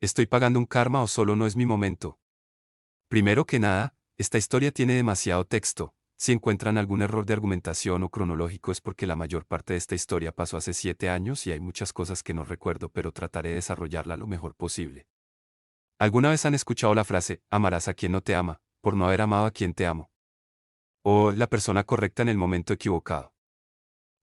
¿Estoy pagando un karma o solo no es mi momento? Primero que nada, esta historia tiene demasiado texto. Si encuentran algún error de argumentación o cronológico es porque la mayor parte de esta historia pasó hace 7 años y hay muchas cosas que no recuerdo, pero trataré de desarrollarla lo mejor posible. ¿Alguna vez han escuchado la frase, amarás a quien no te ama, por no haber amado a quien te amo? O la persona correcta en el momento equivocado.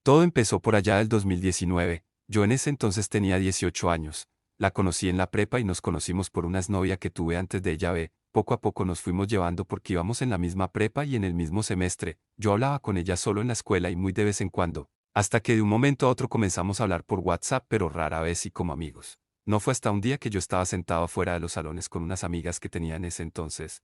Todo empezó por allá del 2019, yo en ese entonces tenía 18 años, la conocí en la prepa y nos conocimos por una exnovia que tuve antes de ella. Poco a poco nos fuimos llevando porque íbamos en la misma prepa y en el mismo semestre, yo hablaba con ella solo en la escuela y muy de vez en cuando, hasta que de un momento a otro comenzamos a hablar por WhatsApp pero rara vez y como amigos. No fue hasta un día que yo estaba sentado afuera de los salones con unas amigas que tenía en ese entonces.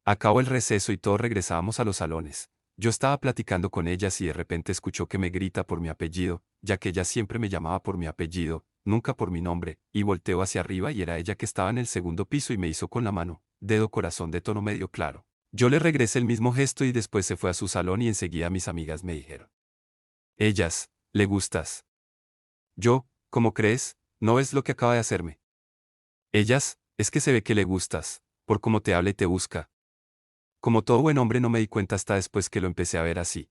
Acabó el receso y todos regresábamos a los salones. Yo estaba platicando con ellas y de repente escuchó que me grita por mi apellido, ya que ella siempre me llamaba por mi apellido, nunca por mi nombre, y volteo hacia arriba y era ella que estaba en el segundo piso y me hizo con la mano, dedo corazón de tono medio claro. Yo le regresé el mismo gesto y después se fue a su salón y enseguida mis amigas me dijeron. Ellas, ¿le gustas? Yo, ¿cómo crees? ¿No ves lo que acaba de hacerme? Ellas, es que se ve que le gustas, por cómo te habla y te busca. Como todo buen hombre no me di cuenta hasta después que lo empecé a ver así.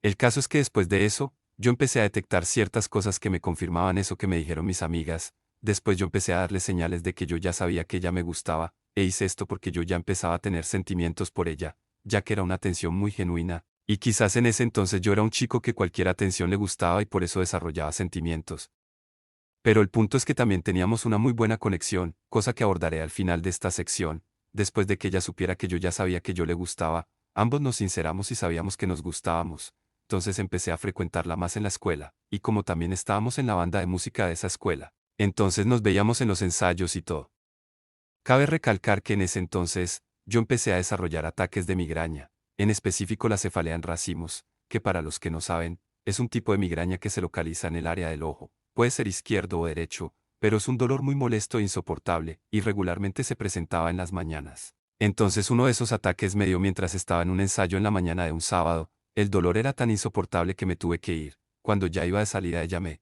El caso es que después de eso, yo empecé a detectar ciertas cosas que me confirmaban eso que me dijeron mis amigas, después yo empecé a darle señales de que yo ya sabía que ella me gustaba, e hice esto porque yo ya empezaba a tener sentimientos por ella, ya que era una atención muy genuina, y quizás en ese entonces yo era un chico que cualquier atención le gustaba y por eso desarrollaba sentimientos. Pero el punto es que también teníamos una muy buena conexión, cosa que abordaré al final de esta sección. Después de que ella supiera que yo ya sabía que yo le gustaba, ambos nos sinceramos y sabíamos que nos gustábamos. Entonces empecé a frecuentarla más en la escuela, y como también estábamos en la banda de música de esa escuela, entonces nos veíamos en los ensayos y todo. Cabe recalcar que en ese entonces, yo empecé a desarrollar ataques de migraña, en específico la cefalea en racimos, que para los que no saben, es un tipo de migraña que se localiza en el área del ojo, puede ser izquierdo o derecho, pero es un dolor muy molesto e insoportable, y regularmente se presentaba en las mañanas. Entonces uno de esos ataques me dio mientras estaba en un ensayo en la mañana de un sábado, el dolor era tan insoportable que me tuve que ir, cuando ya iba de salida ella me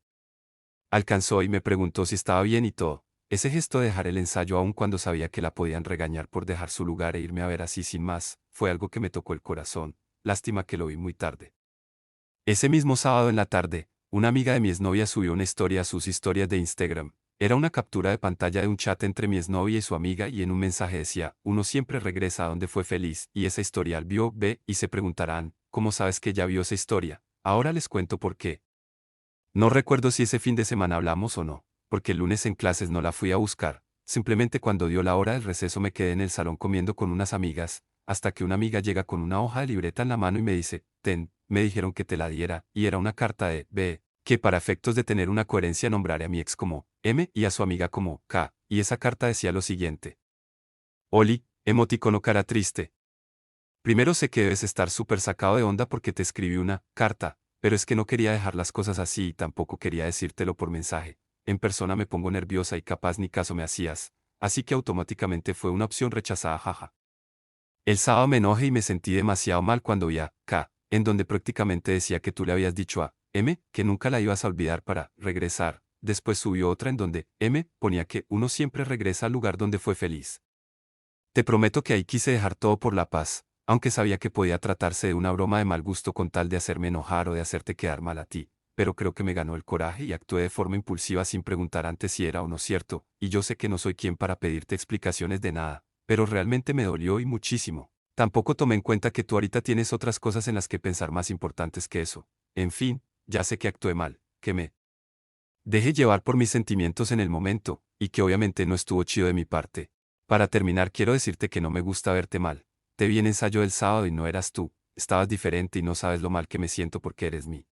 alcanzó y me preguntó si estaba bien y todo. Ese gesto de dejar el ensayo aun cuando sabía que la podían regañar por dejar su lugar e irme a ver así sin más, fue algo que me tocó el corazón, lástima que lo vi muy tarde. Ese mismo sábado en la tarde, una amiga de mi exnovia subió una historia a sus historias de Instagram. Era una captura de pantalla de un chat entre mi exnovia y su amiga y en un mensaje decía, uno siempre regresa a donde fue feliz, y esa historia vio, ve, y se preguntarán, ¿cómo sabes que ya vio esa historia? Ahora les cuento por qué. No recuerdo si ese fin de semana hablamos o no, porque el lunes en clases no la fui a buscar, simplemente cuando dio la hora del receso me quedé en el salón comiendo con unas amigas, hasta que una amiga llega con una hoja de libreta en la mano y me dice, ten, me dijeron que te la diera, y era una carta de B, que para efectos de tener una coherencia nombraré a mi ex como M y a su amiga como K, y esa carta decía lo siguiente. Oli, emoticono cara triste. Primero sé que debes estar súper sacado de onda porque te escribí una carta, pero es que no quería dejar las cosas así y tampoco quería decírtelo por mensaje. En persona me pongo nerviosa y capaz ni caso me hacías, así que automáticamente fue una opción rechazada, jaja. El sábado me enojé y me sentí demasiado mal cuando vi a K, en donde prácticamente decía que tú le habías dicho a M que nunca la ibas a olvidar para regresar. Después subió otra en donde M ponía que uno siempre regresa al lugar donde fue feliz. Te prometo que ahí quise dejar todo por la paz, aunque sabía que podía tratarse de una broma de mal gusto con tal de hacerme enojar o de hacerte quedar mal a ti, pero creo que me ganó el coraje y actué de forma impulsiva sin preguntar antes si era o no cierto, y yo sé que no soy quien para pedirte explicaciones de nada, pero realmente me dolió y muchísimo. Tampoco tomé en cuenta que tú ahorita tienes otras cosas en las que pensar más importantes que eso. En fin, ya sé que actué mal, que me dejé llevar por mis sentimientos en el momento, y que obviamente no estuvo chido de mi parte. Para terminar quiero decirte que no me gusta verte mal. Te vi en ensayo del sábado y no eras tú, estabas diferente y no sabes lo mal que me siento porque eres mí.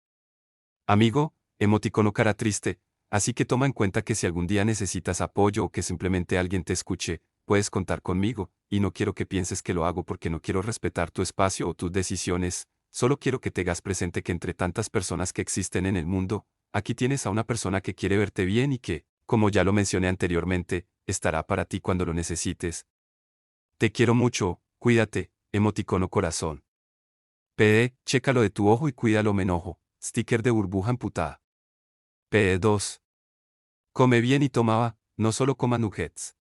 Amigo, emoticono cara triste, así que toma en cuenta que si algún día necesitas apoyo o que simplemente alguien te escuche, puedes contar conmigo, y no quiero que pienses que lo hago porque no quiero respetar tu espacio o tus decisiones, solo quiero que tengas presente que entre tantas personas que existen en el mundo, aquí tienes a una persona que quiere verte bien y que, como ya lo mencioné anteriormente, estará para ti cuando lo necesites. Te quiero mucho, cuídate, emoticono corazón. PD, chécalo de tu ojo y cuídalo me enojo, sticker de burbuja amputada. PD2. Come bien y tomaba, no solo coma nuggets.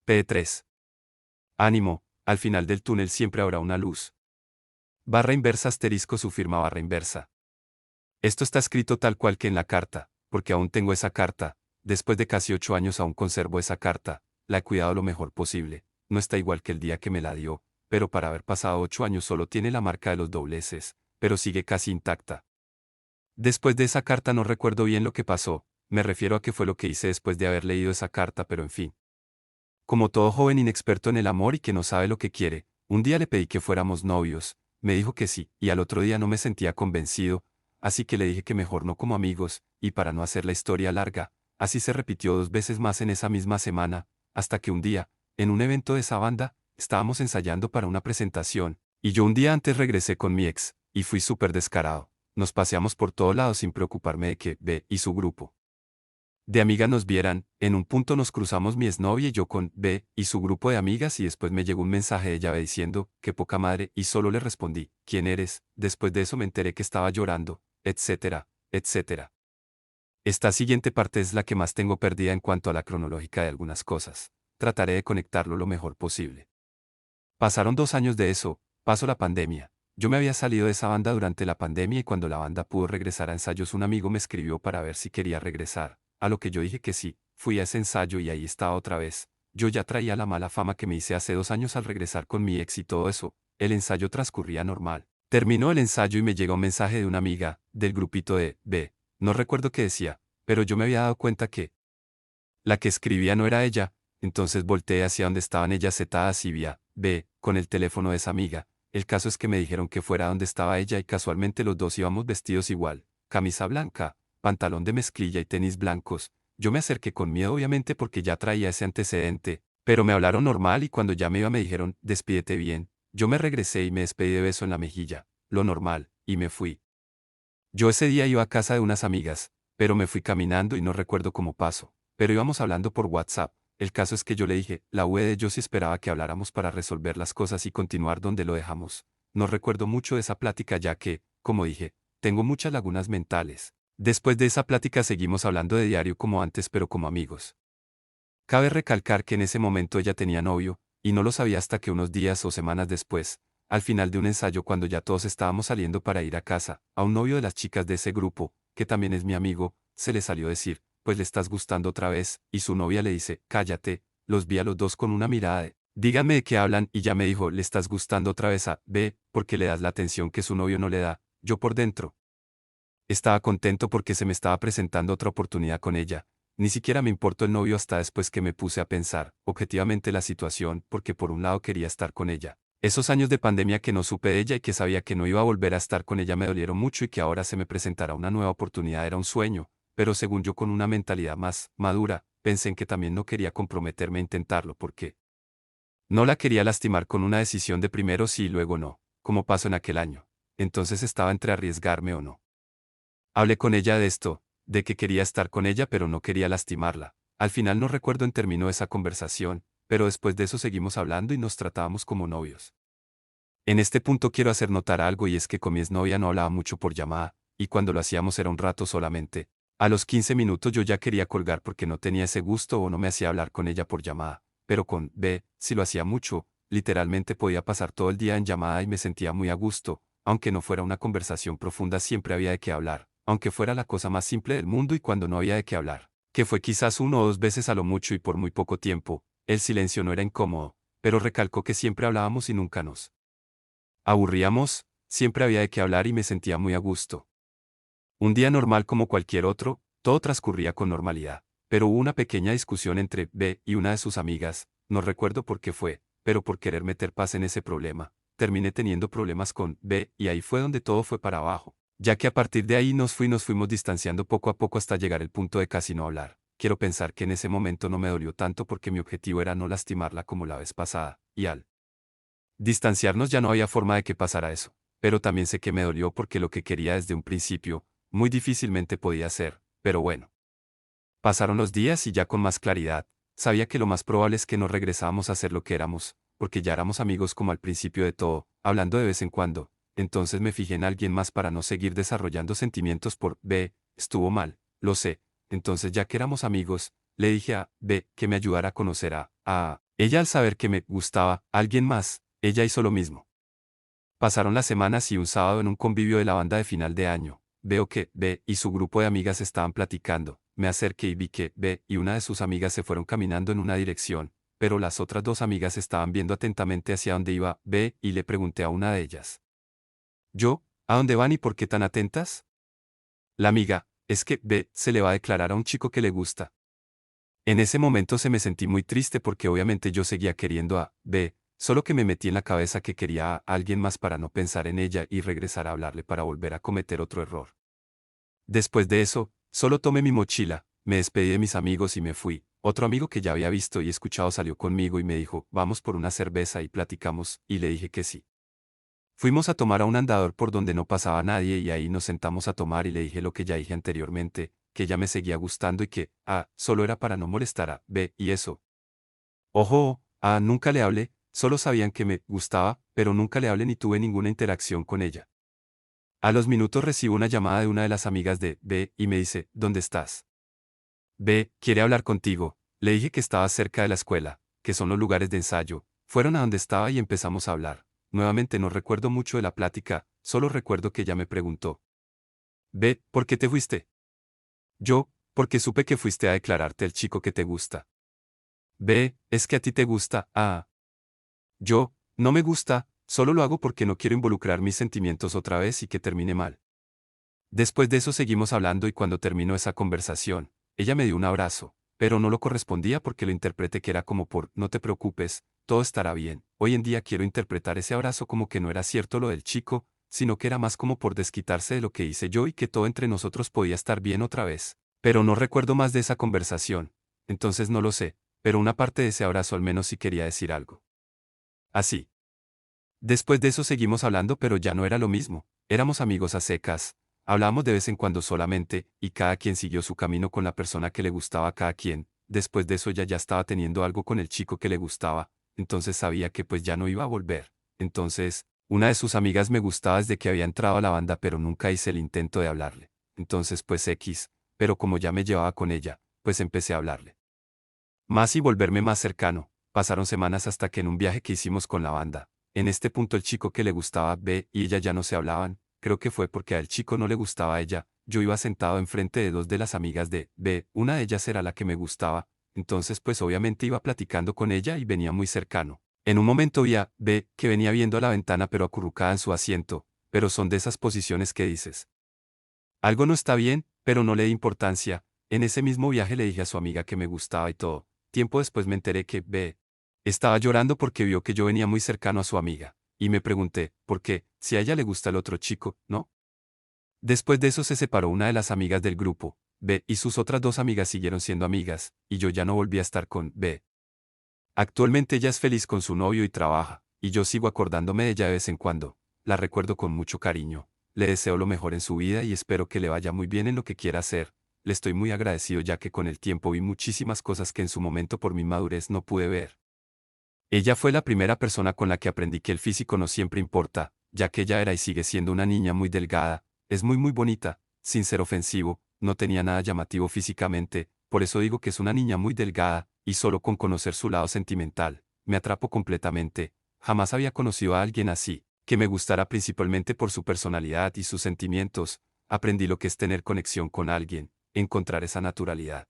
P3. Ánimo, al final del túnel siempre habrá una luz. Barra inversa asterisco su firma barra inversa. Esto está escrito tal cual que en la carta, porque aún tengo esa carta, después de casi 8 años aún conservo esa carta, la he cuidado lo mejor posible, no está igual que el día que me la dio, pero para haber pasado 8 años solo tiene la marca de los dobleces, pero sigue casi intacta. Después de esa carta no recuerdo bien lo que pasó, me refiero a qué fue lo que hice después de haber leído esa carta, pero en fin. Como todo joven inexperto en el amor y que no sabe lo que quiere, un día le pedí que fuéramos novios, me dijo que sí, y al otro día no me sentía convencido, así que le dije que mejor no como amigos, y para no hacer la historia larga, así se repitió 2 veces más en esa misma semana, hasta que un día, en un evento de esa banda, estábamos ensayando para una presentación, y yo un día antes regresé con mi ex, y fui súper descarado. Nos paseamos por todo lado sin preocuparme de que B y su grupo de amigas nos vieran, en un punto nos cruzamos mi exnovia y yo con B y su grupo de amigas y después me llegó un mensaje de ella diciendo, qué poca madre, y solo le respondí, ¿quién eres? Después de eso me enteré que estaba llorando, etcétera, etcétera. Esta siguiente parte es la que más tengo perdida en cuanto a la cronológica de algunas cosas. Trataré de conectarlo lo mejor posible. Pasaron 2 años de eso, pasó la pandemia. Yo me había salido de esa banda durante la pandemia y cuando la banda pudo regresar a ensayos un amigo me escribió para ver si quería regresar, a lo que yo dije que sí, fui a ese ensayo y ahí estaba otra vez. Yo ya traía la mala fama que me hice hace 2 años al regresar con mi ex y todo eso, el ensayo transcurría normal. Terminó el ensayo y me llega un mensaje de una amiga, del grupito de B, no recuerdo qué decía, pero yo me había dado cuenta que la que escribía no era ella, entonces volteé hacia donde estaban ellas sentadas y vi a B, con el teléfono de esa amiga. El caso es que me dijeron que fuera donde estaba ella y casualmente los dos íbamos vestidos igual, camisa blanca, pantalón de mezclilla y tenis blancos. Yo me acerqué con miedo obviamente porque ya traía ese antecedente, pero me hablaron normal y cuando ya me iba me dijeron, despídete bien. Yo me regresé y me despedí de beso en la mejilla, lo normal, y me fui. Yo ese día iba a casa de unas amigas, pero me fui caminando y no recuerdo cómo pasó. Pero íbamos hablando por WhatsApp. El caso es que yo le dije, la UE de yo sí esperaba que habláramos para resolver las cosas y continuar donde lo dejamos. No recuerdo mucho de esa plática ya que, como dije, tengo muchas lagunas mentales. Después de esa plática seguimos hablando de diario como antes pero como amigos. Cabe recalcar que en ese momento ella tenía novio, y no lo sabía hasta que unos días o semanas después, al final de un ensayo cuando ya todos estábamos saliendo para ir a casa, a un novio de las chicas de ese grupo, que también es mi amigo, se le salió decir, pues le estás gustando otra vez, y su novia le dice, cállate, los vi a los dos con una mirada de, díganme de qué hablan, y ya me dijo, le estás gustando otra vez a B, porque le das la atención que su novio no le da, yo por dentro. Estaba contento porque se me estaba presentando otra oportunidad con ella, ni siquiera me importó el novio hasta después que me puse a pensar, objetivamente la situación, porque por un lado quería estar con ella. Esos años de pandemia que no supe de ella y que sabía que no iba a volver a estar con ella me dolieron mucho y que ahora se me presentara una nueva oportunidad era un sueño, pero según yo con una mentalidad más madura, pensé en que también no quería comprometerme a intentarlo porque no la quería lastimar con una decisión de primero sí y luego no, como pasó en aquel año. Entonces estaba entre arriesgarme o no. Hablé con ella de esto, de que quería estar con ella pero no quería lastimarla. Al final no recuerdo en término esa conversación, pero después de eso seguimos hablando y nos tratábamos como novios. En este punto quiero hacer notar algo y es que con mi exnovia no hablaba mucho por llamada, y cuando lo hacíamos era un rato solamente. A los 15 minutos yo ya quería colgar porque no tenía ese gusto o no me hacía hablar con ella por llamada, pero con B, si lo hacía mucho, literalmente podía pasar todo el día en llamada y me sentía muy a gusto, aunque no fuera una conversación profunda siempre había de qué hablar, aunque fuera la cosa más simple del mundo y cuando no había de qué hablar, que fue quizás 1 o 2 veces a lo mucho y por muy poco tiempo, el silencio no era incómodo, pero recalcó que siempre hablábamos y nunca nos aburríamos, siempre había de qué hablar y me sentía muy a gusto. Un día normal como cualquier otro, todo transcurría con normalidad, pero hubo una pequeña discusión entre B y una de sus amigas, no recuerdo por qué fue, pero por querer meter paz en ese problema, terminé teniendo problemas con B y ahí fue donde todo fue para abajo, ya que a partir de ahí nos fuimos distanciando poco a poco hasta llegar al punto de casi no hablar. Quiero pensar que en ese momento no me dolió tanto porque mi objetivo era no lastimarla como la vez pasada, y al distanciarnos ya no había forma de que pasara eso, pero también sé que me dolió porque lo que quería desde un principio, muy difícilmente podía ser, pero bueno. Pasaron los días y ya con más claridad, sabía que lo más probable es que no regresábamos a ser lo que éramos, porque ya éramos amigos como al principio de todo, hablando de vez en cuando, entonces me fijé en alguien más para no seguir desarrollando sentimientos por B, estuvo mal, lo sé, entonces ya que éramos amigos, le dije a B que me ayudara a conocer a ella al saber que me gustaba alguien más, ella hizo lo mismo. Pasaron las semanas y un sábado en un convivio de la banda de final de año, veo que B y su grupo de amigas estaban platicando, me acerqué y vi que B y una de sus amigas se fueron caminando en una dirección, pero las otras dos amigas estaban viendo atentamente hacia dónde iba B y le pregunté a una de ellas. Yo, ¿a dónde van y por qué tan atentas? La amiga, es que B se le va a declarar a un chico que le gusta. En ese momento se me sentí muy triste porque obviamente yo seguía queriendo a B, solo que me metí en la cabeza que quería a alguien más para no pensar en ella y regresar a hablarle para volver a cometer otro error. Después de eso, solo tomé mi mochila, me despedí de mis amigos y me fui. Otro amigo que ya había visto y escuchado salió conmigo y me dijo, vamos por una cerveza y platicamos, y le dije que sí. Fuimos a tomar a un andador por donde no pasaba nadie y ahí nos sentamos a tomar y le dije lo que ya dije anteriormente, que ella me seguía gustando y que, solo era para no molestar a B y eso. Ojo, nunca le hablé, solo sabían que me gustaba, pero nunca le hablé ni tuve ninguna interacción con ella. A los minutos recibo una llamada de una de las amigas de B y me dice, ¿dónde estás? B, quiere hablar contigo. Le dije que estaba cerca de la escuela, que son los lugares de ensayo. Fueron a donde estaba y empezamos a hablar. Nuevamente no recuerdo mucho de la plática, solo recuerdo que ella me preguntó. B, ¿por qué te fuiste? Yo, porque supe que fuiste a declararte al chico que te gusta. B, es que a ti te gusta, Yo, no me gusta, solo lo hago porque no quiero involucrar mis sentimientos otra vez y que termine mal. Después de eso seguimos hablando y cuando terminó esa conversación, ella me dio un abrazo, pero no lo correspondía porque lo interpreté que era como por, no te preocupes, todo estará bien. Hoy en día quiero interpretar ese abrazo como que no era cierto lo del chico, sino que era más como por desquitarse de lo que hice yo y que todo entre nosotros podía estar bien otra vez. Pero no recuerdo más de esa conversación, entonces no lo sé, pero una parte de ese abrazo al menos sí quería decir algo. Así. Después de eso seguimos hablando pero ya no era lo mismo, éramos amigos a secas, hablábamos de vez en cuando solamente, y cada quien siguió su camino con la persona que le gustaba a cada quien, después de eso ella ya estaba teniendo algo con el chico que le gustaba, entonces sabía que pues ya no iba a volver. Entonces, una de sus amigas me gustaba desde que había entrado a la banda pero nunca hice el intento de hablarle. Entonces pues X, pero como ya me llevaba con ella, pues empecé a hablarle. Más y volverme más cercano, pasaron semanas hasta que en un viaje que hicimos con la banda, en este punto el chico que le gustaba B y ella ya no se hablaban, creo que fue porque al chico no le gustaba a ella, yo iba sentado enfrente de dos de las amigas de B, una de ellas era la que me gustaba, entonces pues obviamente iba platicando con ella y venía muy cercano. En un momento vi a B que venía viendo a la ventana pero acurrucada en su asiento, pero son de esas posiciones que dices. Algo no está bien, pero no le di importancia, en ese mismo viaje le dije a su amiga que me gustaba y todo. Tiempo después me enteré que B estaba llorando porque vio que yo venía muy cercano a su amiga, y me pregunté, ¿por qué? Si a ella le gusta el otro chico, ¿no? Después de eso se separó una de las amigas del grupo, B, y sus otras dos amigas siguieron siendo amigas, y yo ya no volví a estar con B. Actualmente ella es feliz con su novio y trabaja, y yo sigo acordándome de ella de vez en cuando, la recuerdo con mucho cariño, le deseo lo mejor en su vida y espero que le vaya muy bien en lo que quiera hacer, le estoy muy agradecido ya que con el tiempo vi muchísimas cosas que en su momento por mi madurez no pude ver. Ella fue la primera persona con la que aprendí que el físico no siempre importa, ya que ella era y sigue siendo una niña muy delgada, es muy bonita, sin ser ofensivo, no tenía nada llamativo físicamente, por eso digo que es una niña muy delgada, y solo con conocer su lado sentimental, me atrapo completamente, jamás había conocido a alguien así, que me gustara principalmente por su personalidad y sus sentimientos, aprendí lo que es tener conexión con alguien, encontrar esa naturalidad.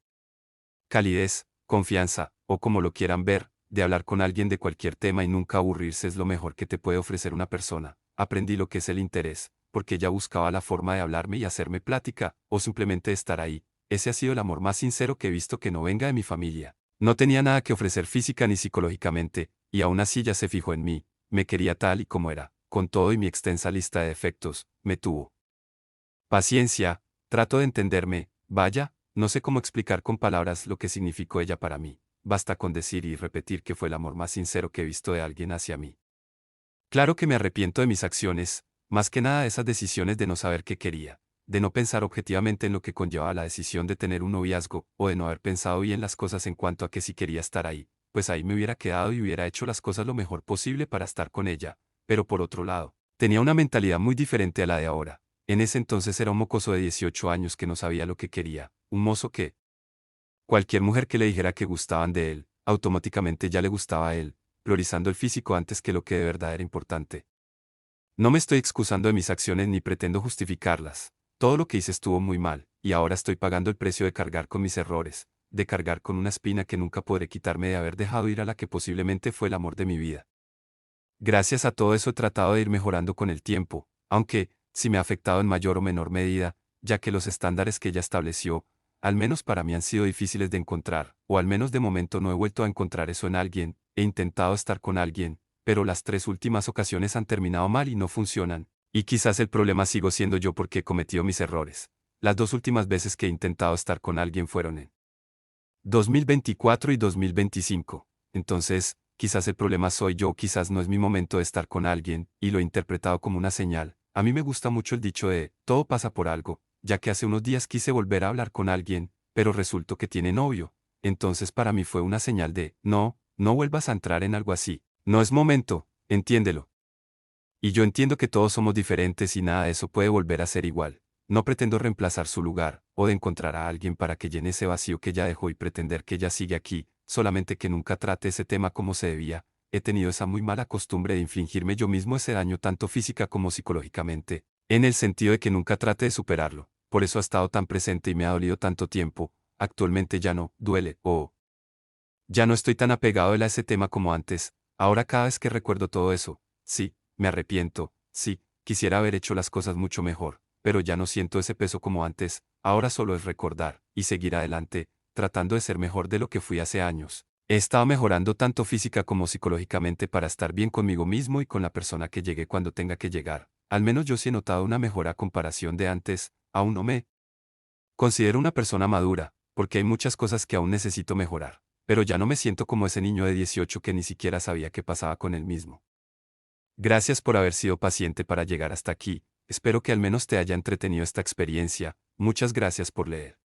Calidez, confianza, o como lo quieran ver, de hablar con alguien de cualquier tema y nunca aburrirse es lo mejor que te puede ofrecer una persona. Aprendí lo que es el interés, porque ella buscaba la forma de hablarme y hacerme plática, o simplemente estar ahí. Ese ha sido el amor más sincero que he visto que no venga de mi familia. No tenía nada que ofrecer física ni psicológicamente, y aún así ella se fijó en mí, me quería tal y como era, con todo y mi extensa lista de defectos, me tuvo. Paciencia, trato de entenderme, vaya, no sé cómo explicar con palabras lo que significó ella para mí, basta con decir y repetir que fue el amor más sincero que he visto de alguien hacia mí. Claro que me arrepiento de mis acciones, más que nada de esas decisiones de no saber qué quería, de no pensar objetivamente en lo que conllevaba la decisión de tener un noviazgo, o de no haber pensado bien las cosas en cuanto a que si quería estar ahí, pues ahí me hubiera quedado y hubiera hecho las cosas lo mejor posible para estar con ella, pero por otro lado, tenía una mentalidad muy diferente a la de ahora. En ese entonces era un mocoso de 18 años que no sabía lo que quería, un mozo que, Cualquier mujer que le dijera que gustaban de él, automáticamente ya le gustaba a él, priorizando el físico antes que lo que de verdad era importante. No me estoy excusando de mis acciones ni pretendo justificarlas. Todo lo que hice estuvo muy mal, y ahora estoy pagando el precio de cargar con mis errores, de cargar con una espina que nunca podré quitarme de haber dejado ir a la que posiblemente fue el amor de mi vida. Gracias a todo eso he tratado de ir mejorando con el tiempo, aunque, sí me ha afectado en mayor o menor medida, ya que los estándares que ella estableció, al menos para mí han sido difíciles de encontrar, o al menos de momento no he vuelto a encontrar eso en alguien, he intentado estar con alguien, pero las 3 últimas ocasiones han terminado mal y no funcionan, y quizás el problema sigo siendo yo porque he cometido mis errores. Las 2 últimas veces que he intentado estar con alguien fueron en 2024 y 2025. Entonces, quizás el problema soy yo, quizás no es mi momento de estar con alguien, y lo he interpretado como una señal. A mí me gusta mucho el dicho de, todo pasa por algo, ya que hace unos días quise volver a hablar con alguien, pero resultó que tiene novio. Entonces para mí fue una señal de, no, no vuelvas a entrar en algo así. No es momento, entiéndelo. Y yo entiendo que todos somos diferentes y nada de eso puede volver a ser igual. No pretendo reemplazar su lugar, o de encontrar a alguien para que llene ese vacío que ella dejó y pretender que ella sigue aquí, solamente que nunca trate ese tema como se debía. He tenido esa muy mala costumbre de infligirme yo mismo ese daño tanto física como psicológicamente, en el sentido de que nunca trate de superarlo. Por eso ha estado tan presente y me ha dolido tanto tiempo. Actualmente ya no, duele, o ya no estoy tan apegado a ese tema como antes. Ahora cada vez que recuerdo todo eso, sí, me arrepiento, sí, quisiera haber hecho las cosas mucho mejor, pero ya no siento ese peso como antes, ahora solo es recordar, y seguir adelante, tratando de ser mejor de lo que fui hace años. He estado mejorando tanto física como psicológicamente para estar bien conmigo mismo y con la persona que llegue cuando tenga que llegar. Al menos yo sí he notado una mejora a comparación de antes, aún no me considero una persona madura, porque hay muchas cosas que aún necesito mejorar, pero ya no me siento como ese niño de 18 que ni siquiera sabía qué pasaba con él mismo. Gracias por haber sido paciente para llegar hasta aquí, espero que al menos te haya entretenido esta experiencia, muchas gracias por leer.